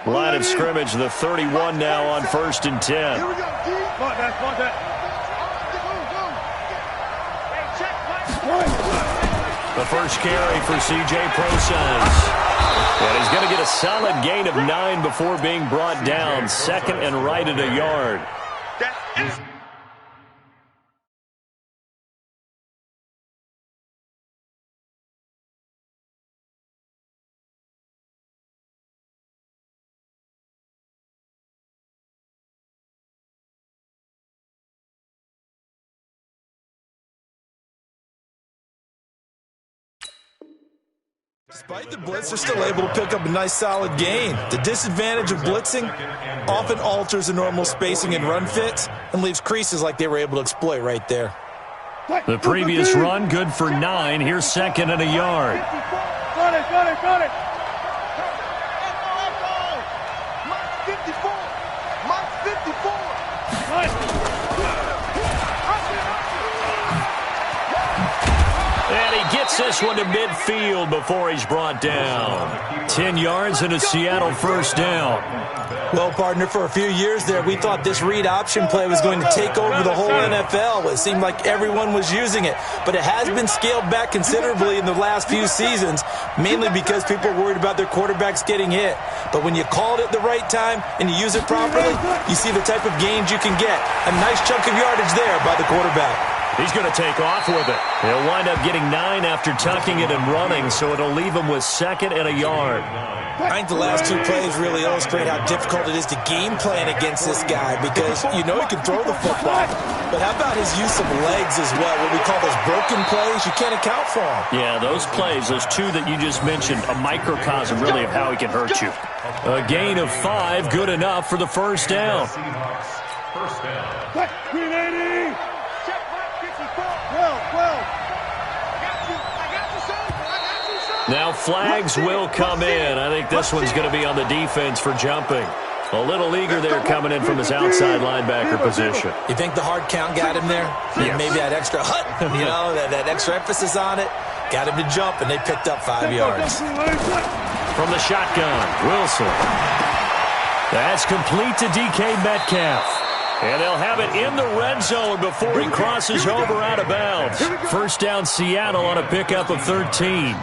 Line of scrimmage, the 31 now on 1st and 10. Here we go, D. The first carry for C.J. Prosise. And he's going to get a solid gain of 9 before being brought down. 2nd and right at a yard. Despite the blitz, they're still able to pick up a nice solid gain. The disadvantage of blitzing often alters the normal spacing and run fits and leaves creases like they were able to exploit right there. The previous run good for 9. Here's 2nd and a yard. Got it. Mike 54. And he gets this one to midfield before he's brought down. 10 yards and a Seattle first down. Well, partner, for a few years there, we thought this read option play was going to take over the whole NFL. It seemed like everyone was using it. But it has been scaled back considerably in the last few seasons, mainly because people are worried about their quarterbacks getting hit. But when you call it at the right time and you use it properly, you see the type of gains you can get. A nice chunk of yardage there by the quarterback. He's going to take off with it. He'll wind up getting 9 after tucking it and running, so it'll leave him with 2nd and a yard. I think the last 2 plays really illustrate how difficult it is to game plan against this guy because you know he can throw the football. But how about his use of legs as well? What we call those broken plays, you can't account for them. Yeah, those plays, those 2 that you just mentioned, a microcosm really of how he can hurt you. A gain of 5, good enough for the first down. First down. 380. Now flags will come in. I think this one's going to be on the defense for jumping. A little eager there coming in from his outside linebacker position. You think the hard count got him there? Yes. Maybe that extra that extra emphasis on it got him to jump, and they picked up 5 yards. From the shotgun, Wilson. That's complete to DK Metcalf. And they'll have it in the red zone before he crosses over out of bounds. First down Seattle on a pickup of 13.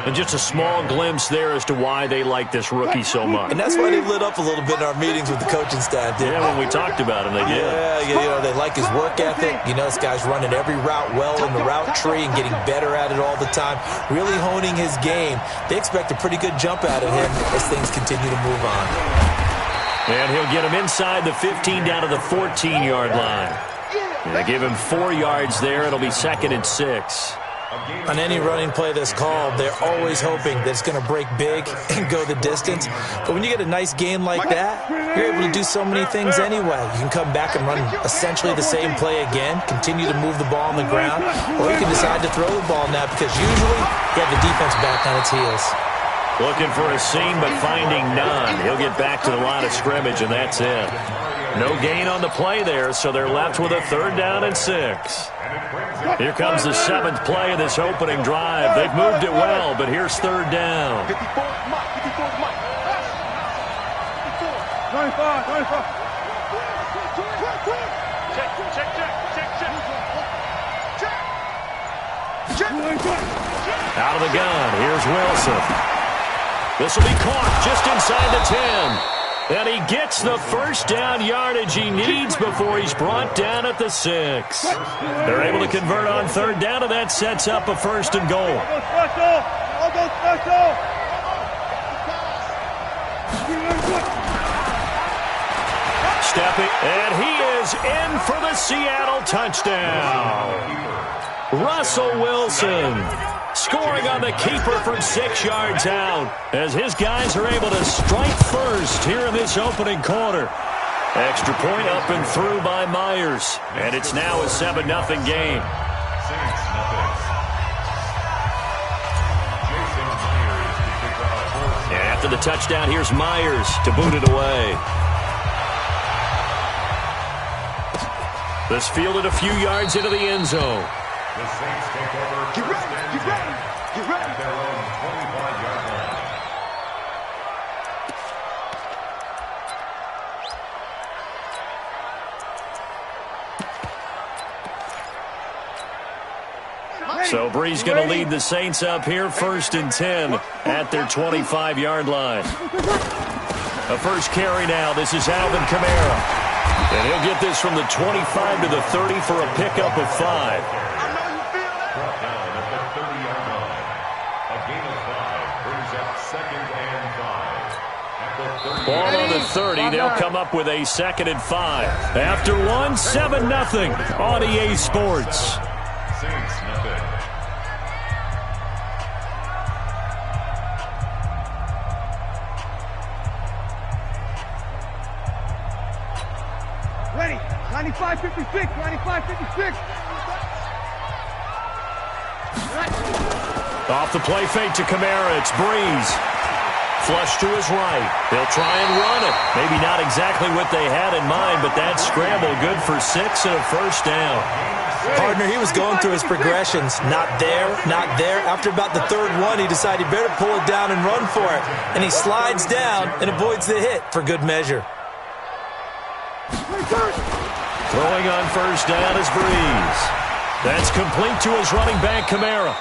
And just a small glimpse there as to why they like this rookie so much. And that's why they lit up a little bit in our meetings with the coaching staff, didn't Yeah, when we talked about him, they did. Yeah, they like his work ethic. This guy's running every route well in the route tree and getting better at it all the time, really honing his game. They expect a pretty good jump out of him as things continue to move on. And he'll get him inside the 15 down to the 14-yard line. And they give him 4 yards there. It'll be 2nd and 6. On any running play that's called, they're always hoping that it's going to break big and go the distance. But when you get a nice gain like that, you're able to do so many things anyway. You can come back and run essentially the same play again, continue to move the ball on the ground, or you can decide to throw the ball now because usually you have the defense back on its heels. Looking for a seam, but finding none. He'll get back to the line of scrimmage, and that's it. No gain on the play there, so they're left with a 3rd down and 6. Here comes the 7th play of this opening drive. They've moved it well, but here's 3rd down. 54, Mike. 95. Check. Out of the gun, here's Wilson. This will be caught just inside the 10. And he gets the first down yardage he needs before he's brought down at the 6. They're able to convert on 3rd down, and that sets up a 1st and goal. Stepping, and he is in for the Seattle touchdown. Russell Wilson scoring on the keeper from 6 yards out as his guys are able to strike first here in this opening quarter. Extra point up and through by Myers, and it's now a 7-0 game. And after the touchdown, here's Myers to boot it away. This fielded a few yards into the end zone. The Saints take over. Get ready. At their own 25-yard line. So Bree's going to lead the Saints up here, 1st and 10 at their 25-yard line. A first carry now. This is Alvin Kamara. And he'll get this from the 25 to the 30 for a pickup of 5. Brought down at the 30-yard line. A gain of 5 brings up 2nd and 5. At the 30. Ball on the 30. They'll come up with a 2nd and 5. After 1, 7-0 on EA Sports. Saints nothing. Ready. 95-56. 95-56. Off the play fake to Kamara. It's Breeze. Flush to his right. They'll try and run it. Maybe not exactly what they had in mind, but that scramble good for 6 and a first down. Partner, he was going through his progressions. Not there, not there. After about the 3rd one, he decided he better pull it down and run for it. And he slides down and avoids the hit for good measure. Throwing on first down is Breeze. That's complete to his running back, Kamara.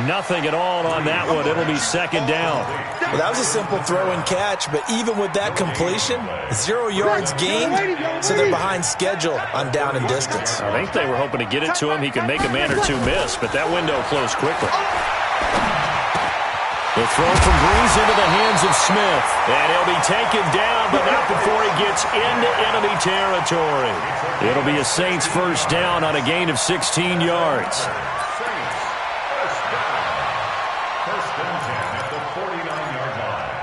Nothing at all on that one. It'll be 2nd down. Well, that was a simple throw and catch, but even with that completion, 0 yards gained, so they're behind schedule on down and distance. I think they were hoping to get it to him. He could make a man or two miss, but that window closed quickly. The throw from Breeze into the hands of Smith. And he'll be taken down, but not before he gets into enemy territory. It'll be a Saints first down on a gain of 16 yards. First and 10 at the 49-yard line.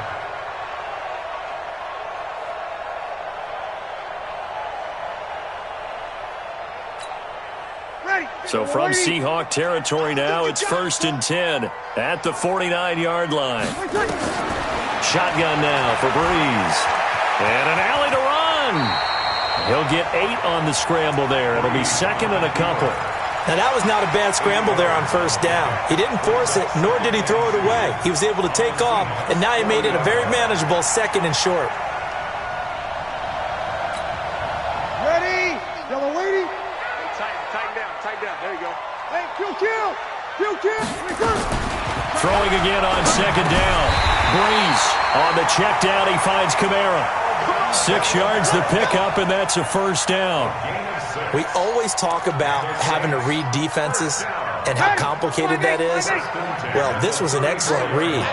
So from Seahawk territory now, it's 1st and 10 at the 49-yard line. Shotgun now for Breeze. And an alley to run. He'll get 8 on the scramble there. It'll be 2nd and a couple. Now, that was not a bad scramble there on first down. He didn't force it, nor did he throw it away. He was able to take off, and now he made it a very manageable 2nd and short. Ready. Yellow waiting. Tighten down. There you go. Hey, kill. Throwing again on 2nd down. Breeze on the check down. He finds Kamara. 6 yards the pickup, and that's a first down. We always talk about having to read defenses and how complicated that is. Well, this was an excellent read.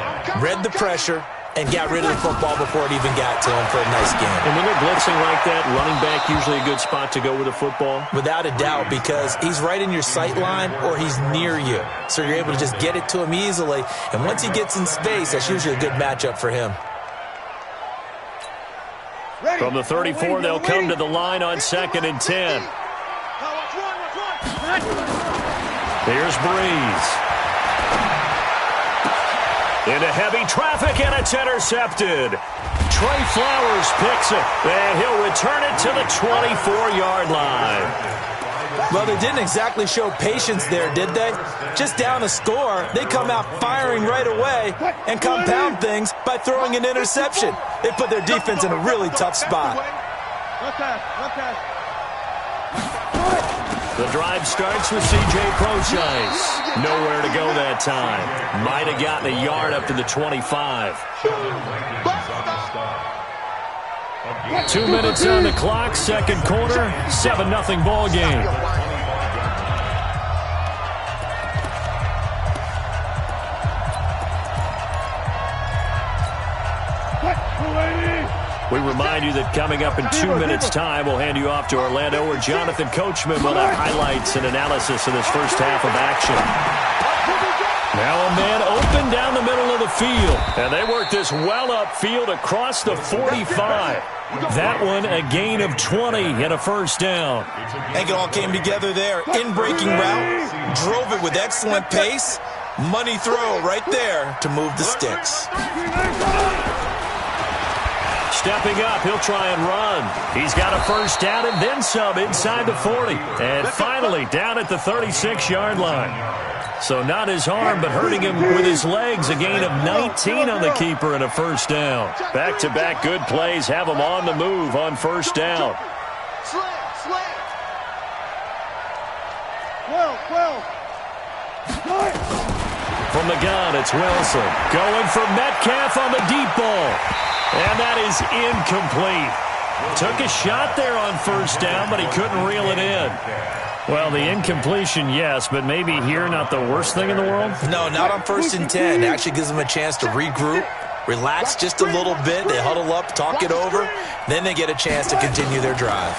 Read the pressure and got rid of the football before it even got to him for a nice game. And when they're blitzing like that, running back usually a good spot to go with the football? Without a doubt, because he's right in your sight line or he's near you. So you're able to just get it to him easily. And once he gets in space, that's usually a good matchup for him. From the 34, they'll come to the line on 2nd and 10. Here's Breeze. Into heavy traffic, and it's intercepted. Trey Flowers picks it, and he'll return it to the 24-yard line. Well, they didn't exactly show patience there, did they? Just down a score, they come out firing right away and compound things by throwing an interception. They put their defense in a really tough spot. The drive starts with C.J. Prochise. Nowhere to go that time. Might have gotten a yard up to the 25. 2 minutes on the clock, 2nd quarter, 7-0 ball game. We remind you that coming up in 2 minutes' time, we'll hand you off to Orlando, where Jonathan Coachman will have highlights and analysis of this first half of action. Now a man open down the middle of the field, and they work this well upfield across the 45. That one a gain of 20 and a first down. I think it all came together there. In-breaking route, drove it with excellent pace. Money throw right there to move the sticks. Stepping up, he'll try and run. He's got a first down and then some inside the 40. And finally down at the 36-yard line. So not his arm, but hurting him with his legs. A gain of 19 on the keeper and a first down. Back-to-back good plays have him on the move on first down. From the gun, it's Wilson. Going for Metcalf on the deep ball. And that is incomplete. Took a shot there on first down, but he couldn't reel it in. Well, the incompletion, yes, but maybe here not the worst thing in the world? No, not on 1st and 10. It actually gives them a chance to regroup, relax just a little bit. They huddle up, talk it over. Then they get a chance to continue their drive.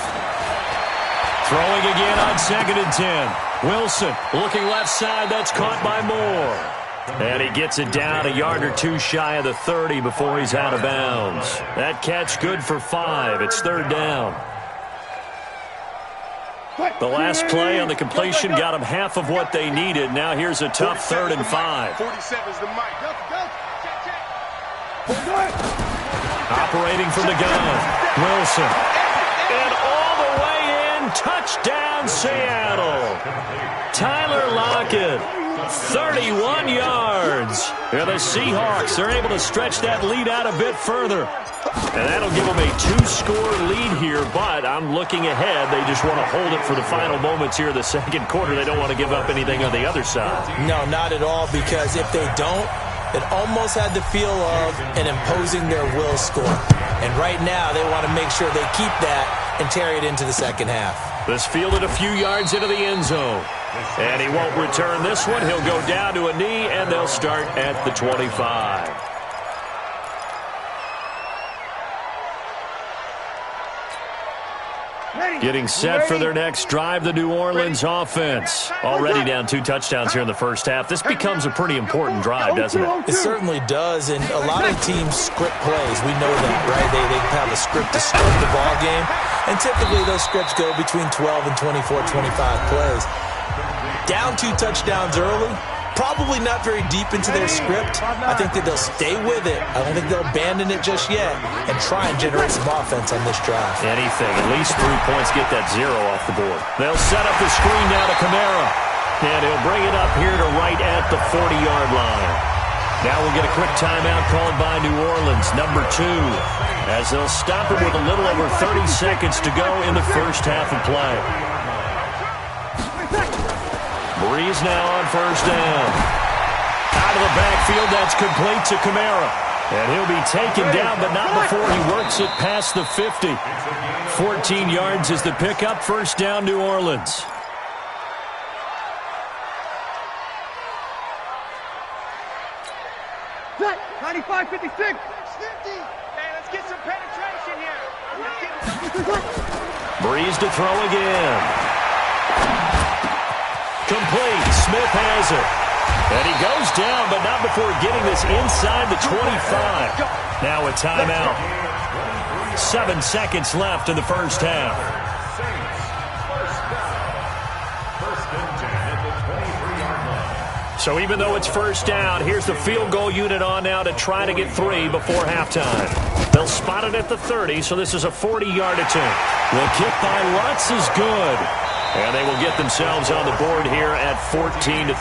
Throwing again on 2nd and 10. Wilson looking left side. That's caught by Moore. And he gets it down a yard or two shy of the 30 before he's out of bounds. That catch good for 5. It's 3rd down. The last play on the completion got them half of what they needed. Now here's a tough 3rd and 5. 47's the mic. Operating from the gun. Wilson. And all the way in. Touchdown, Seattle. Tyler Lockett. 31 yards. And the Seahawks are able to stretch that lead out a bit further. And that'll give them a 2-score lead here, but I'm looking ahead. They just want to hold it for the final moments here of the 2nd quarter. They don't want to give up anything on the other side. No, not at all, because if they don't, it almost had the feel of an imposing their will score. And right now, they want to make sure they keep that and carry it into the 2nd half. This fielded a few yards into the end zone. And he won't return this one. He'll go down to a knee, and they'll start at the 25. Getting set for their next drive, the New Orleans offense. Already down 2 touchdowns here in the first half. This becomes a pretty important drive, doesn't it? It certainly does, and a lot of teams script plays. We know that, right? They have a script to start the ball game, and typically those scripts go between 12 and 24, 25 plays. Down 2 touchdowns early, probably not very deep into their script. I think that they'll stay with it. I don't think they'll abandon it just yet and try and generate some offense on this drive. Anything, at least 3 points, get that 0 off the board. They'll set up the screen now to Kamara. And he'll bring it up here to right at the 40-yard line. Now we'll get a quick timeout called by New Orleans, number 2, as they'll stop it with a little over 30 seconds to go in the first half of play. Breeze now on first down. Out of the backfield, that's complete to Kamara. And he'll be taken down, but not before he works it past the 50. 14 yards is the pickup. First down, New Orleans. Set. 95, 56. 50. Hey, let's get some penetration here. Breeze to throw again. Complete. Smith has it. And he goes down, but not before getting this inside the 25. Now a timeout. 7 seconds left in the first half. So even though it's first down, here's the field goal unit on now to try to get 3 before halftime. They'll spot it at the 30, so this is a 40-yard attempt. The kick by Lutz is good. And they will get themselves on the board here at 14-3.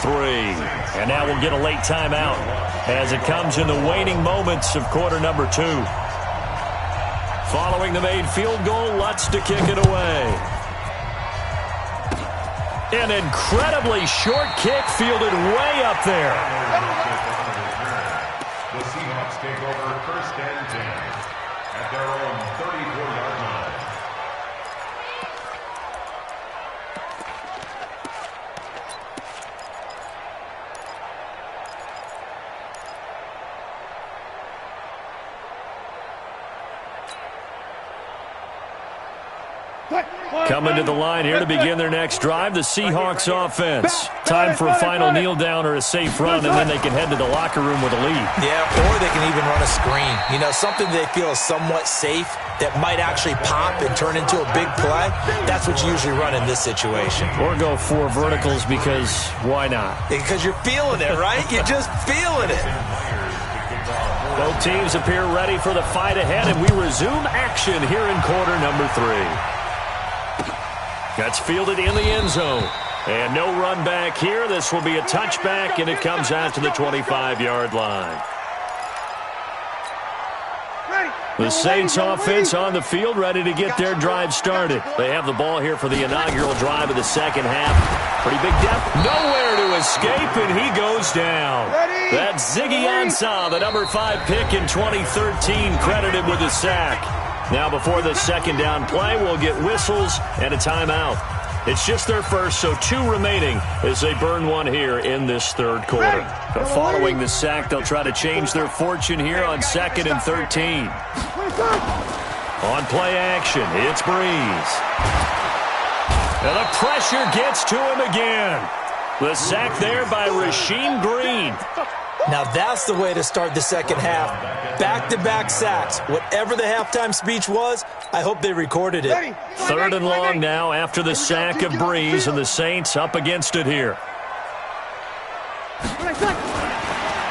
And now we'll get a late timeout as it comes in the waning moments of quarter number 2. Following the made field goal, Lutz to kick it away. An incredibly short kick fielded way up there. The Seahawks take over first and 10 at their own 34-yard line. Coming to the line here to begin their next drive, the Seahawks offense. Time for a final kneel down or a safe run, and then they can head to the locker room with a lead. Yeah, or they can even run a screen. You know, something they feel is somewhat safe that might actually pop and turn into a big play. That's what you usually run in this situation. Or go 4 verticals because why not? Because you're feeling it, right? You're just feeling it. Both teams appear ready for the fight ahead, and we resume action here in quarter number 3. That's fielded in the end zone. And no run back here. This will be a touchback, and it comes out to the 25-yard line. Ready. The Saints offense on the field, ready to get their drive started. They have the ball here for the inaugural drive of the second half. Pretty big depth. Nowhere to escape, and he goes down. That's Ziggy Ansah, the number 5 pick in 2013, credited with a sack. Now before the second down play, we'll get whistles and a timeout. It's just their first, so 2 remaining as they burn one here in this third quarter. But following the sack, they'll try to change their fortune here on 2nd and 13. On play action, it's Breeze. And the pressure gets to him again. The sack there by Rasheem Green. Now that's the way to start the second half. Back-to-back sacks. Whatever the halftime speech was, I hope they recorded it. 3rd and long now after the sack of Breeze, and the Saints up against it here.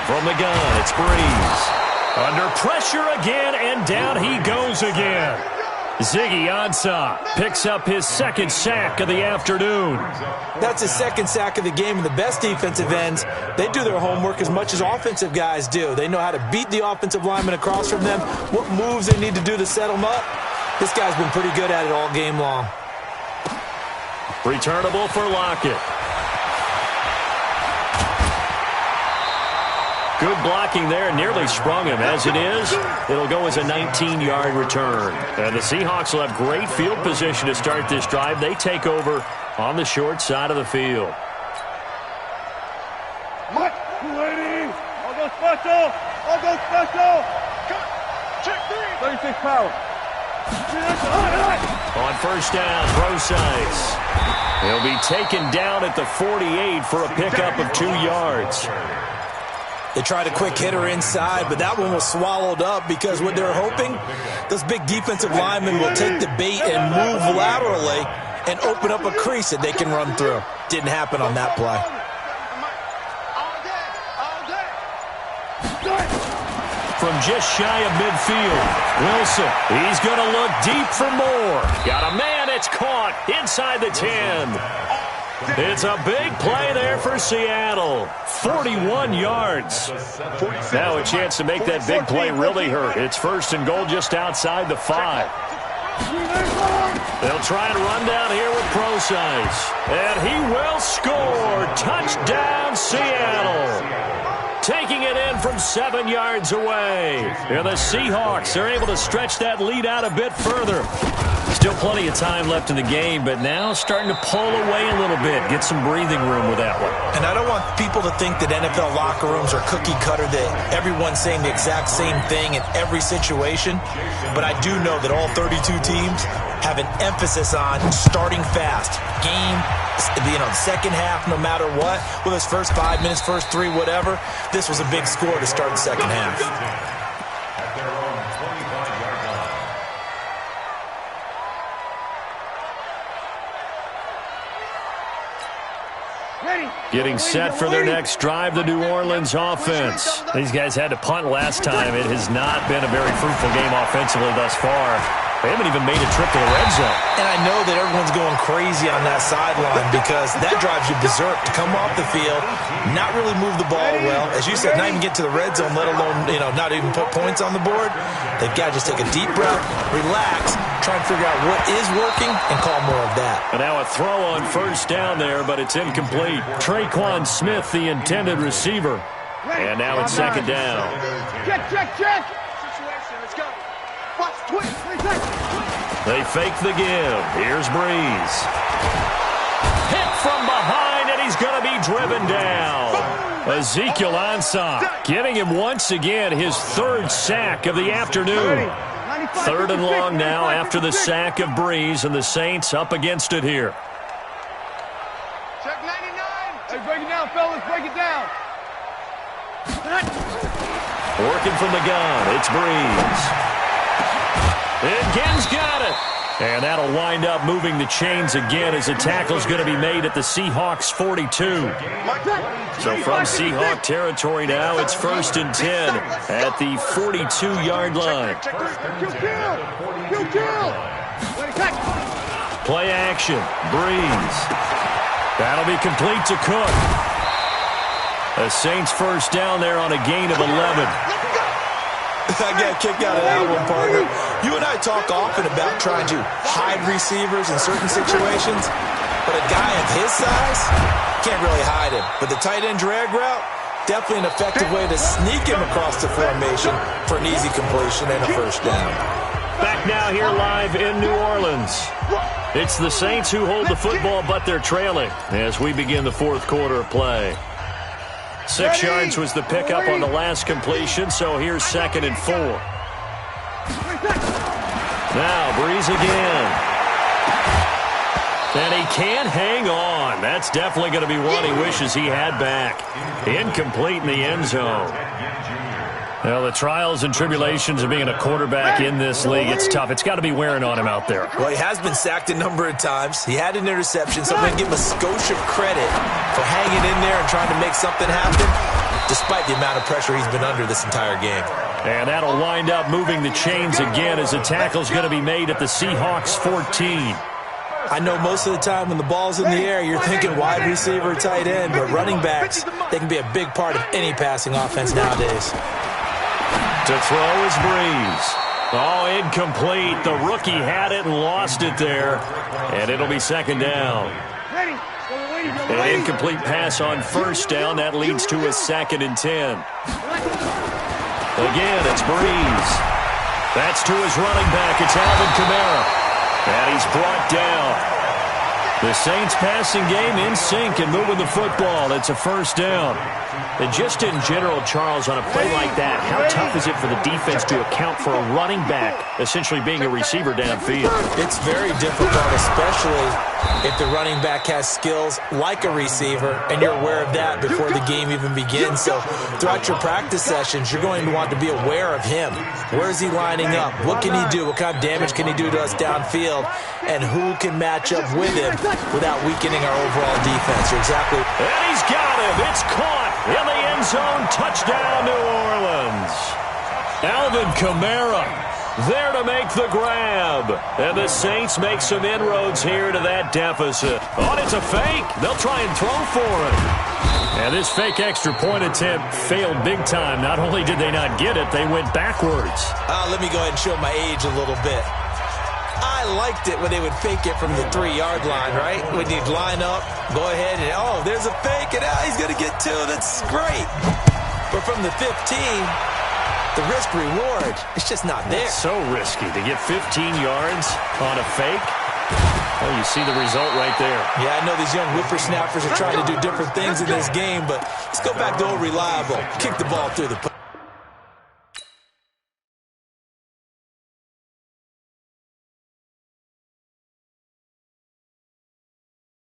From the gun, it's Breeze. Under pressure again, and down he goes again. Ziggy Ansah picks up his 2nd sack of the afternoon. That's his 2nd sack of the game, and the best defensive ends, they do their homework as much as offensive guys do. They know how to beat the offensive lineman across from them, what moves they need to do to set them up. This guy's been pretty good at it all game long. Returnable for Lockett. Good blocking there, nearly sprung him. As it is, it'll go as a 19-yard return. And the Seahawks will have great field position to start this drive. They take over on the short side of the field. What? 280. I'll go special. I'll go special. Check 3. 36 power. On first down, Brosize. He'll be taken down at the 48 for a pickup of 2 yards. They tried a quick hitter inside, but that one was swallowed up because what they're hoping, those big defensive linemen will take the bait and move laterally and open up a crease that they can run through. Didn't happen on that play. From just shy of midfield, Wilson, he's going to look deep for more. Got a man, it's caught inside the 10. It's a big play there for Seattle. 41 yards. Now a chance to make that big play really hurt. It's 1st and goal just outside the 5. They'll try and run down here with Brosize. And he will score. Touchdown, Seattle. Taking it in from 7 yards away. And the Seahawks are able to stretch that lead out a bit further. Still plenty of time left in the game, but now starting to pull away a little bit. Get some breathing room with that one. And I don't want people to think that NFL locker rooms are cookie cutter, that everyone's saying the exact same thing in every situation. But I do know that all 32 teams have an emphasis on starting fast. Game, second half, no matter what. Whether it's first 5 minutes, first 3, whatever. This was a big score to start the second half. Getting set for their next drive, the New Orleans offense. These guys had to punt last time. It has not been a very fruitful game offensively thus far. They haven't even made a trip to the red zone. And I know that everyone's going crazy on that sideline because that drives you berserk to come off the field, not really move the ball well. As you said, not even get to the red zone, let alone, not even put points on the board. They've got to just take a deep breath, relax, try and figure out what is working and call more of that. And now a throw on first down there, but it's incomplete. Traquan Smith, the intended receiver. And now it's 2nd down. Check. Situation, let's go. Watch, twist. They fake the give. Here's Breeze. Hit from behind, and he's going to be driven down. Ezekiel Ansah giving him once again his 3rd sack of the afternoon. 3rd and long now after the sack of Breeze, and the Saints up against it here. Check 99. Hey, break it down, fellas. Break it down. Working from the gun, it's Breeze. And Ginn's got it. And that'll wind up moving the chains again as the tackle's going to be made at the Seahawks 42. So from Seahawk territory now, it's 1st and 10 at the 42-yard line. Play action. Breeze. That'll be complete to Cook. The Saints first down there on a gain of 11. I got a kick out of that one, partner. You and I talk often about trying to hide receivers in certain situations, but a guy of his size can't really hide him. But the tight end drag route, definitely an effective way to sneak him across the formation for an easy completion and a first down. Back now here live in New Orleans. It's the Saints who hold the football, but they're trailing as we begin the fourth quarter of play. 6 yards was the pickup on the last completion, so here's 2nd and 4. Now Breeze again. And he can't hang on. That's definitely going to be one he wishes he had back. Incomplete in the end zone. Well, the trials and tribulations of being a quarterback in this league, it's tough. It's got to be wearing on him out there. Well, he has been sacked a number of times. He had an interception, so I'm going to give him a skosh of credit for hanging in there and trying to make something happen, despite the amount of pressure he's been under this entire game. And that'll wind up moving the chains again as the tackle's going to be made at the Seahawks 14. I know most of the time when the ball's in the air, you're thinking wide receiver, tight end, but running backs, they can be a big part of any passing offense nowadays. To throw is Breeze. Oh, incomplete. The rookie had it and lost it there. And it'll be 2nd down. An incomplete pass on 1st down. That leads to a 2nd and 10. Again, it's Breeze. That's to his running back. It's Alvin Kamara. And he's brought down. The Saints passing game in sync and moving the football. It's a 1st down. And just in general, Charles, on a play like that, how tough is it for the defense to account for a running back essentially being a receiver downfield? It's very difficult, especially if the running back has skills like a receiver, and you're aware of that before the game even begins. So throughout your practice sessions, you're going to want to be aware of him. Where is he lining up? What can he do? What kind of damage can he do to us downfield? And who can match up with him without weakening our overall defense? You're exactly. And he's got him. It's caught in the end zone. Touchdown, New Orleans. Alvin Kamara there to make the grab. And the Saints make some inroads here to that deficit. Oh, it's a fake. They'll try and throw for it. And this fake extra point attempt failed big time. Not only did they not get it, they went backwards. Let me go ahead and show my age a little bit. I liked it when they would fake it from the 3-yard line, right? When you'd line up, go ahead and, oh, there's a fake, and he's going to get 2. That's great. But from the 15, the risk-reward, it's just not there. It's so risky to get 15 yards on a fake. Well, you see the result right there. Yeah, I know these young whippersnappers are trying to do different things in this game, but let's go back to old reliable. Kick the ball through the